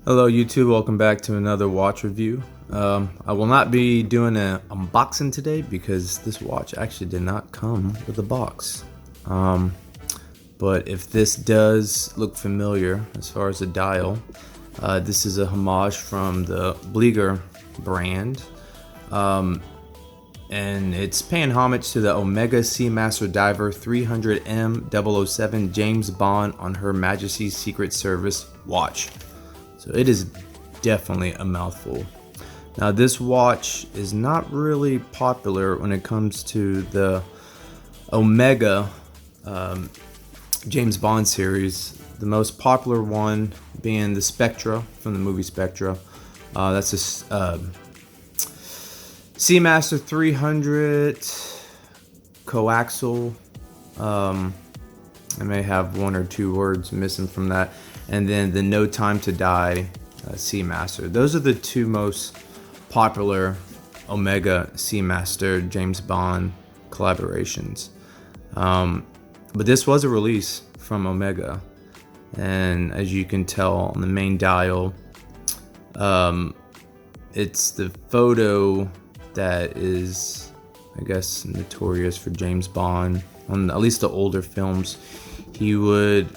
Hello YouTube, welcome back to another watch review. I will not be doing an unboxing today because this watch actually did not come with a box. But if this does look familiar as far as the dial, this is a Homage from the Bliger brand. And it's paying homage to the Omega Seamaster Diver 300M 007 James Bond on Her Majesty's Secret Service watch. So it is definitely a mouthful. Now this watch is not really popular when it comes to the Omega James Bond series. The most popular one being the Spectra from the movie Spectra. That's a Seamaster 300 coaxial. I may have one or two words missing from that. And then the No Time to Die Seamaster. Those are the two most popular Omega Seamaster James Bond collaborations. But this was a release from Omega. And as you can tell on the main dial, it's the photo that is, I guess, notorious for James Bond. On at least the older films, he would,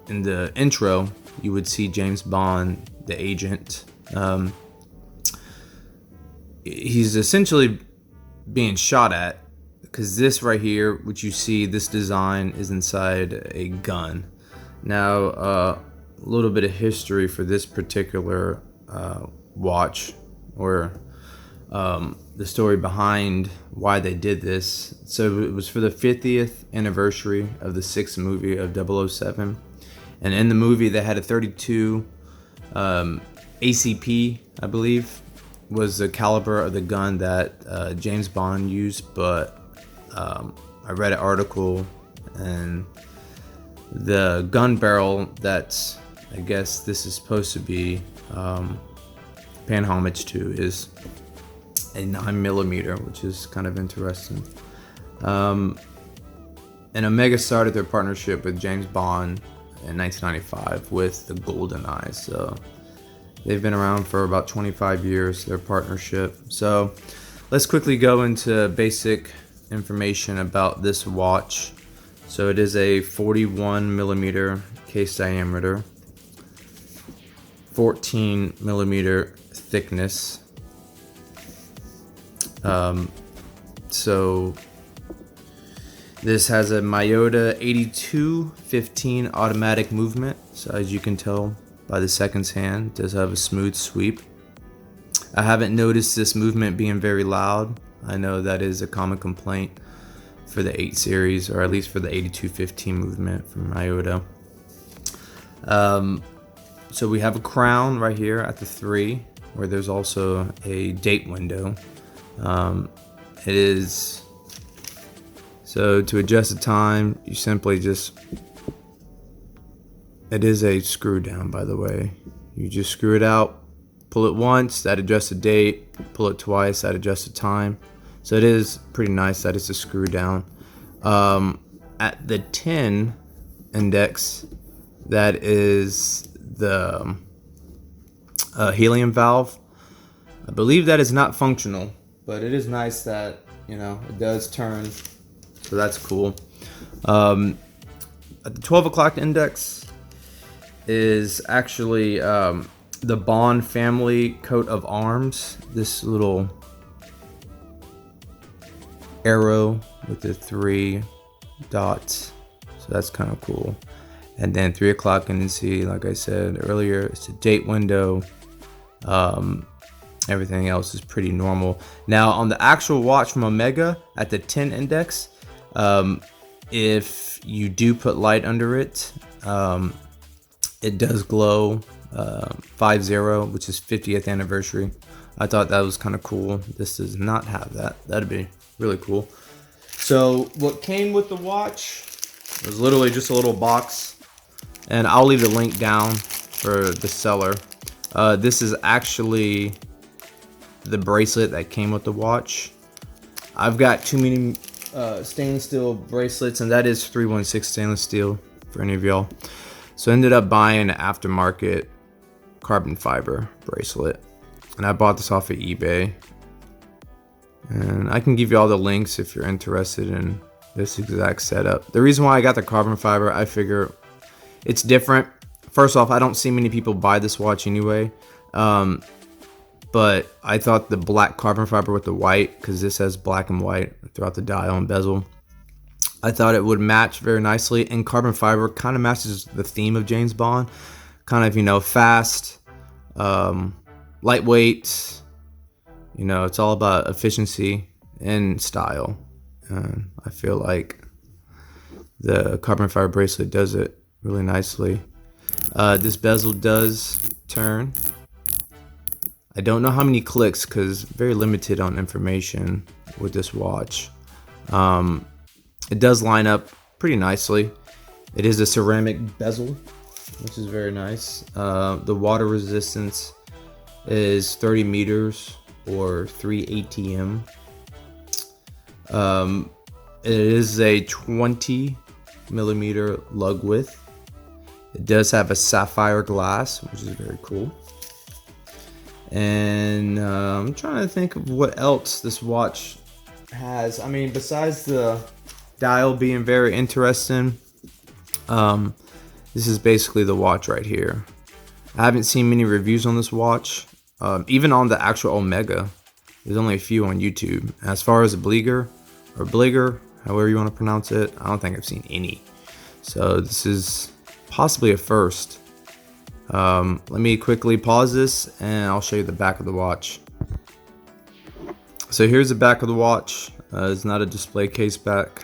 in the intro, you would see James Bond, the agent. He's essentially being shot at because this right here, which you see, this design is inside a gun. Now, a little bit of history for this particular watch, or the story behind why they did this. So it was for the 50th anniversary of the 6th movie of 007. And in the movie, they had a 32 ACP, I believe, was the caliber of the gun that James Bond used. But I read an article, and the gun barrel that I guess this is supposed to be paying homage to is a 9mm, which is kind of interesting. And Omega started their partnership with James Bond in 1995 with the GoldenEye. So they've been around for about 25 years, their partnership. So let's quickly go into basic information about this watch. So it is a 41mm case diameter, 14mm thickness. So this has a Miyota 8215 automatic movement. So as you can tell by the seconds hand, it does have a smooth sweep. I haven't noticed this movement being very loud. I know that is a common complaint for the 8 series, or at least for the 8215 movement from Miyota. So we have a crown right here at the 3, where there's also a date window. It is, so to adjust the time, you simply just, it is a screw down, by the way. You just screw it out, pull it once, that adjusts the date, pull it twice, that adjusts the time. So it is pretty nice that it's a screw down. At the 10 index, that is the Helium Valve. I believe that is not functional, but it is nice that, you know, it does turn, so that's cool. At the 12 o'clock index is actually the Bond family coat of arms. This little arrow with the 3 dots, so that's kind of cool. And then 3 o'clock, and you see, like I said earlier, it's a date window. Everything else is pretty normal. Now on the actual watch from Omega at the 10 index, if you do put light under it, it does glow 50, which is 50th anniversary. I thought that was kind of cool. This does not have that. That'd be really cool. So what came with the watch was literally just a little box, and I'll leave the link down for the seller. This is actually the bracelet that came with the watch. I've got too many stainless steel bracelets, and that is 316 stainless steel for any of y'all. So I ended up buying an aftermarket carbon fiber bracelet, and I bought this off of eBay. And I can give you all the links if you're interested in this exact setup. The reason why I got the carbon fiber, I figure it's different. First off, I don't see many people buy this watch anyway. But I thought the black carbon fiber with the white, because this has black and white throughout the dial and bezel, I thought it would match very nicely. And carbon fiber kind of matches the theme of James Bond. Kind of, you know, fast, lightweight. You know, it's all about efficiency and style. And I feel like the carbon fiber bracelet does it really nicely. This bezel does turn. I don't know how many clicks because very limited on information with this watch. It does line up pretty nicely. It is a ceramic bezel, which is very nice. The water resistance is 30 meters or 3 ATM. It is a 20 millimeter lug width. It does have a sapphire glass, which is very cool. And I'm trying to think of what else this watch has. I mean, besides the dial being very interesting, this is basically the watch right here. I haven't seen many reviews on this watch. Even on the actual Omega, there's only a few on YouTube. As far as Bliger, or Bliger, however you want to pronounce it, I don't think I've seen any. So this is possibly a first. Let me quickly pause this and I'll show you the back of the watch. So here's the back of the watch. It's not a display case back.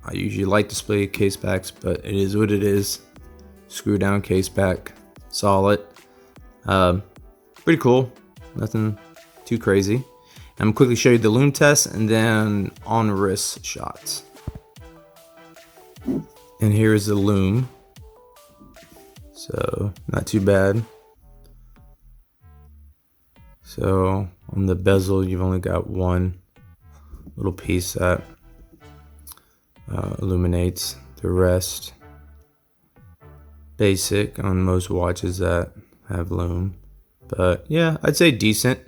I usually like display case backs, but it is what it is. Screw down case back, solid. Pretty cool, nothing too crazy. I'm quickly show you the Loom Test and then on wrist shots. And here's the Loom. So not too bad. So on the bezel, you've only got one little piece that illuminates. The rest basic on most watches that have Loom. But yeah, I'd say decent.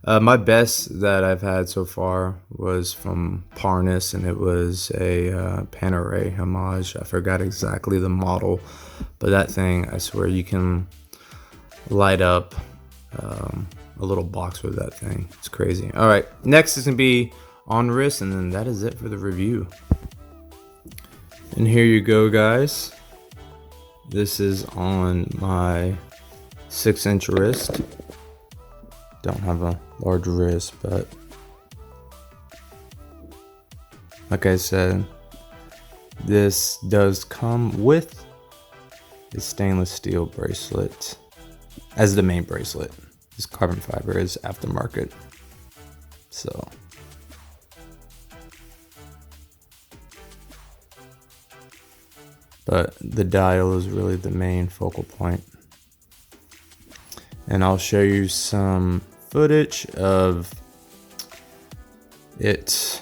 My best that I've had so far was from Parnas, and it was a Panerai Homage. I forgot exactly the model, but that thing, I swear, you can light up a little box with that thing. It's crazy. All right, next is gonna be on wrist, and then that is it for the review. And here you go, guys. This is on my 6-inch wrist. Don't have a large wrist, but like I said, this does come with a stainless steel bracelet as the main bracelet. This carbon fiber is aftermarket. So but the dial is really the main focal point. And I'll show you some footage of it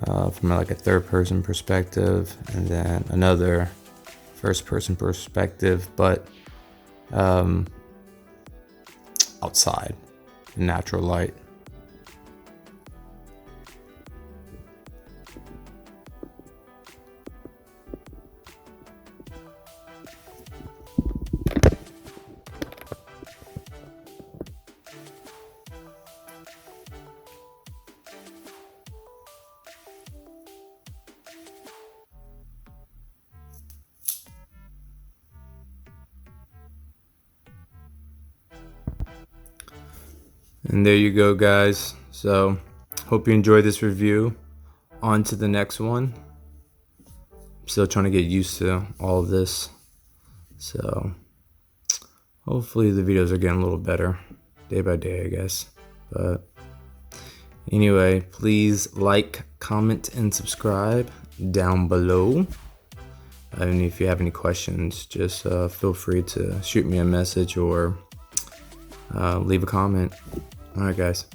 from like a third-person perspective, and then another first-person perspective, but outside in natural light. And there you go, guys. So hope you enjoyed this review. On to the next one. I'm still trying to get used to all of this, so hopefully the videos are getting a little better day by day, I guess. But anyway, please like, comment, and subscribe down below. And if you have any questions, just feel free to shoot me a message or leave a comment. All right, guys.